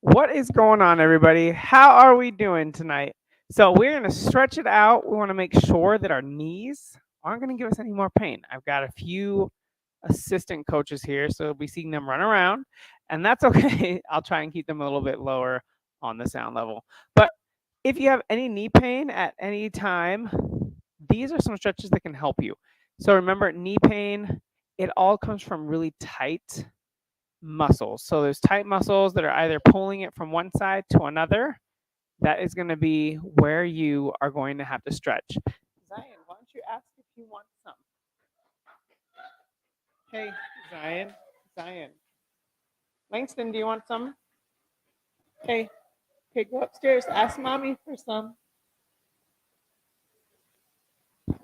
What is going on, everybody? How are we doing tonight? So, we're going to stretch it out. We want to make sure that our knees aren't going to give us any more pain. I've got a few assistant coaches here, so you'll be seeing them run around, and that's okay. I'll try and keep them a little bit lower on the sound level. But if you have any knee pain at any time, these are some stretches that can help you. So, remember, knee pain, it all comes from really tight muscles. So there's tight muscles that are either pulling it from one side to another. That is going to be where you are going to have to stretch. Zion, why don't you ask if you want some? Hey, Zion. Langston, do you want some? Hey, go upstairs. Ask mommy for some.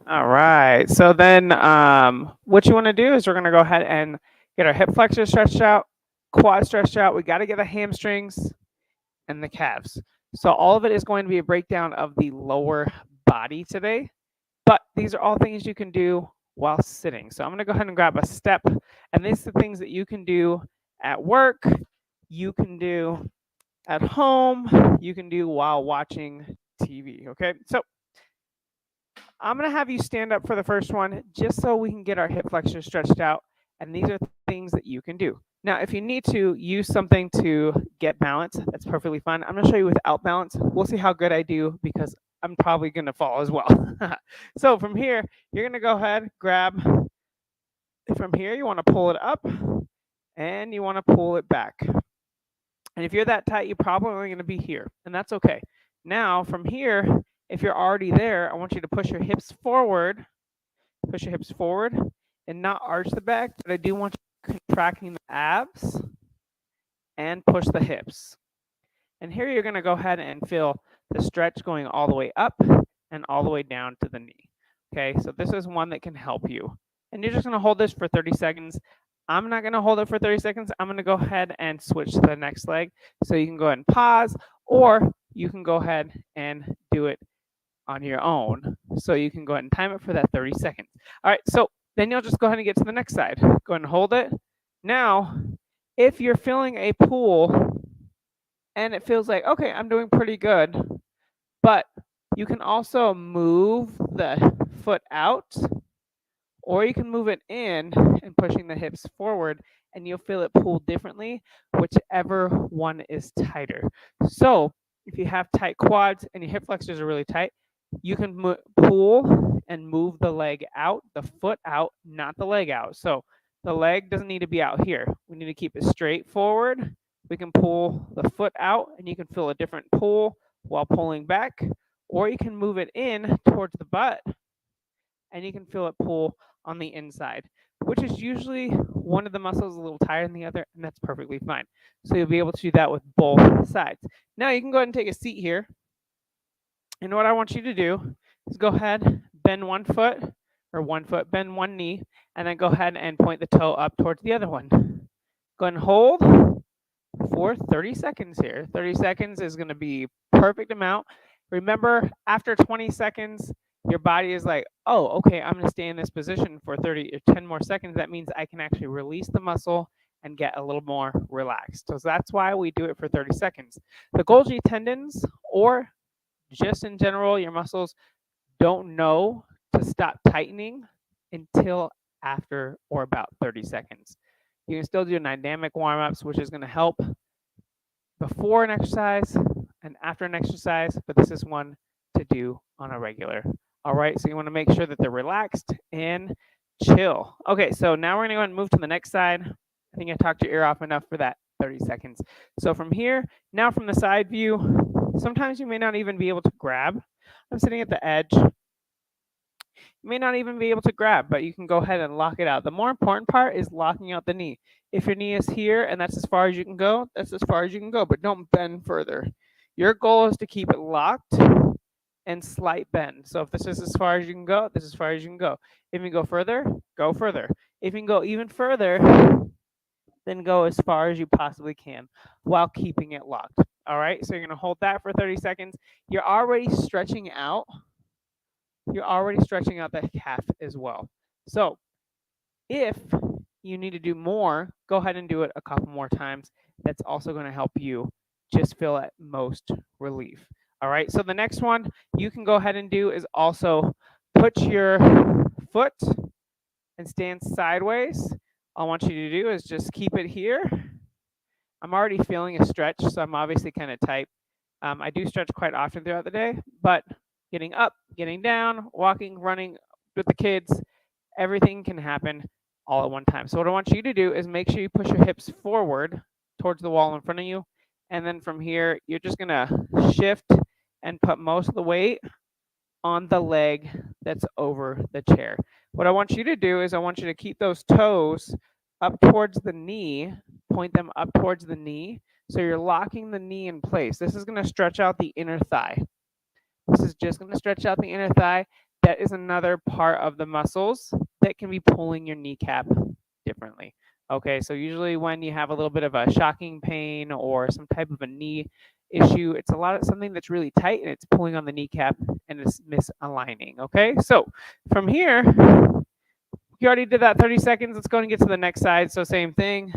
All right. So then, what you want to do is we're going to go ahead and get our hip flexors stretched out, quad stretched out. We got to get the hamstrings and the calves. So all of it is going to be a breakdown of the lower body today, but these are all things you can do while sitting. So I'm going to go ahead and grab a step, and these are the things that you can do at work, you can do at home, you can do while watching TV. Okay, so I'm going to have you stand up for the first one just so we can get our hip flexors stretched out. And these are things that you can do. Now, if you need to use something to get balance, that's perfectly fine. I'm going to show you without balance. We'll see how good I do because I'm probably going to fall as well. So from here, you're going to go ahead, grab from here, you want to pull it up and you want to pull it back. And if you're that tight, you're probably only going to be here, and that's okay. Now, from here, if you're already there, I want you to push your hips forward, and not arch the back, but I do want you contracting the abs and push the hips. And here you're going to go ahead and feel the stretch going all the way up and all the way down to the knee. Okay, so this is one that can help you. And you're just going to hold this for 30 seconds. I'm not going to hold it for 30 seconds. I'm going to go ahead and switch to the next leg. So you can go ahead and pause, or you can go ahead and do it on your own. So you can go ahead and time it for that 30 seconds. All right, so then you'll just go ahead and get to the next side. Go ahead and hold it. Now, if you're feeling a pull and it feels like, okay, I'm doing pretty good, but you can also move the foot out, or you can move it in and pushing the hips forward, and you'll feel it pull differently, whichever one is tighter. So if you have tight quads and your hip flexors are really tight, you can pull and move the leg out, the foot out, not the leg out. So the leg doesn't need to be out here. We need to keep it straight forward. We can pull the foot out, and you can feel a different pull while pulling back, or you can move it in towards the butt, and you can feel it pull on the inside, which is usually one of the muscles a little tighter than the other, and that's perfectly fine. So you'll be able to do that with both sides. Now you can go ahead and take a seat here. And what I want you to do is go ahead, bend one foot, bend one knee, and then go ahead and point the toe up towards the other one. Go ahead and hold for 30 seconds here. 30 seconds is going to be perfect amount. Remember, after 20 seconds, your body is like, oh, okay, I'm going to stay in this position for 30 or 10 more seconds. That means I can actually release the muscle and get a little more relaxed. So that's why we do it for 30 seconds. The Golgi tendons, or just in general, your muscles don't know to stop tightening until after or about 30 seconds. You can still do dynamic warm-ups, which is going to help before an exercise and after an exercise, but this is one to do on a regular. All right, so you want to make sure that they're relaxed and chill. Okay, so now we're going to go ahead and move to the next side. I think I talked your ear off enough for that 30 seconds. So from here, now from the side view, sometimes you may not even be able to grab. I'm sitting at the edge. You may not even be able to grab, but you can go ahead and lock it out. The more important part is locking out the knee. If your knee is here and that's as far as you can go, that's as far as you can go, but don't bend further. Your goal is to keep it locked and slight bend. So if this is as far as you can go, this is as far as you can go. If you can go further, go further. If you can go even further, then go as far as you possibly can while keeping it locked. All right, so you're gonna hold that for 30 seconds. You're already stretching out the calf as well. So if you need to do more, go ahead and do it a couple more times. That's also going to help you just feel at most relief. All right, so the next one you can go ahead and do is also put your foot and stand sideways. All I want you to do is just keep it here. I'm already feeling a stretch, so I'm obviously kind of tight. I do stretch quite often throughout the day, but getting up, getting down, walking, running with the kids, everything can happen all at one time. So what I want you to do is make sure you push your hips forward towards the wall in front of you. And then from here, you're just going to shift and put most of the weight on the leg that's over the chair. What I want you to do is I want you to keep those toes up towards the knee, point them up towards the knee. So you're locking the knee in place. This is going to stretch out the inner thigh. This is just going to stretch out the inner thigh. That is another part of the muscles that can be pulling your kneecap differently. Okay, so usually when you have a little bit of a shocking pain or some type of a knee issue, it's something that's really tight and it's pulling on the kneecap and it's misaligning. Okay, so from here, you already did that 30 seconds. Let's go and get to the next side. So same thing,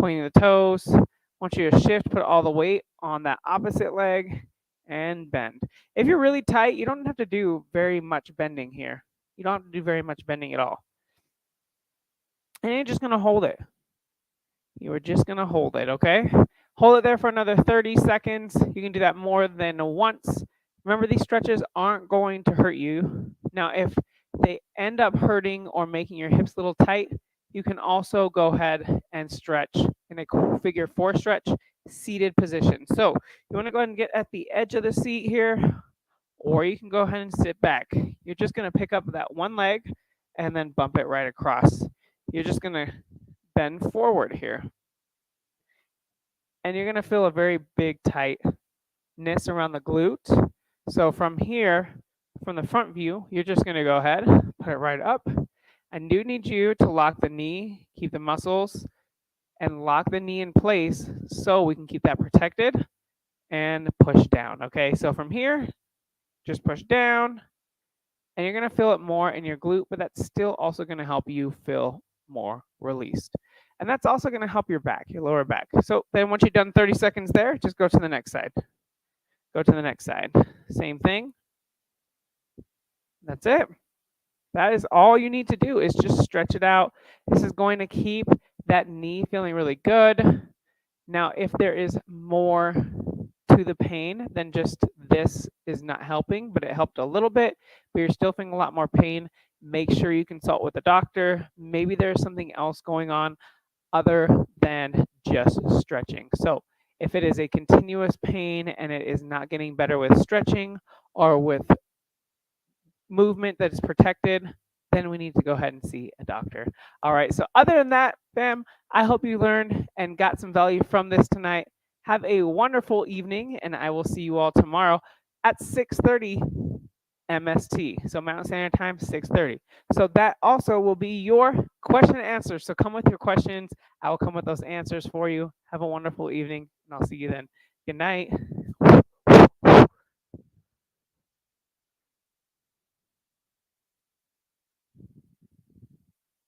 pointing the toes. I want you to shift, put all the weight on that opposite leg and bend. If you're really tight, you don't have to do very much bending here. You don't have to do very much bending at all. And you're just going to hold it. You are just going to hold it, okay? Hold it there for another 30 seconds. You can do that more than once. Remember, these stretches aren't going to hurt you. Now, if they end up hurting or making your hips a little tight, you can also go ahead and stretch in a figure 4 stretch, seated position. So you want to go ahead and get at the edge of the seat here, or you can go ahead and sit back. You're just going to pick up that one leg and then bump it right across. You're just going to bend forward here. And you're going to feel a very big tightness around the glute. So from here, from the front view, you're just going to go ahead, put it right up. I do need you to lock the knee, keep the muscles, and lock the knee in place so we can keep that protected and push down. Okay, so from here, just push down, and you're going to feel it more in your glute, but that's still also going to help you feel more released. And that's also going to help your back, your lower back. So then once you've done 30 seconds there, just go to the next side. Go to the next side. Same thing. That's it. That is all you need to do is just stretch it out. This is going to keep that knee feeling really good. Now, if there is more to the pain than just this is not helping, but it helped a little bit, but you're still feeling a lot more pain, make sure you consult with a doctor. Maybe there's something else going on other than just stretching. So if it is a continuous pain and it is not getting better with stretching or with movement that is protected, then we need to go ahead and see a doctor. All right, so other than that, fam, I hope you learned and got some value from this tonight. Have a wonderful evening, and I will see you all tomorrow at 6:30 MST. So Mountain Standard Time, 6:30. So that also will be your question and answer. So come with your questions. I will come with those answers for you. Have a wonderful evening, and I'll see you then. Good night.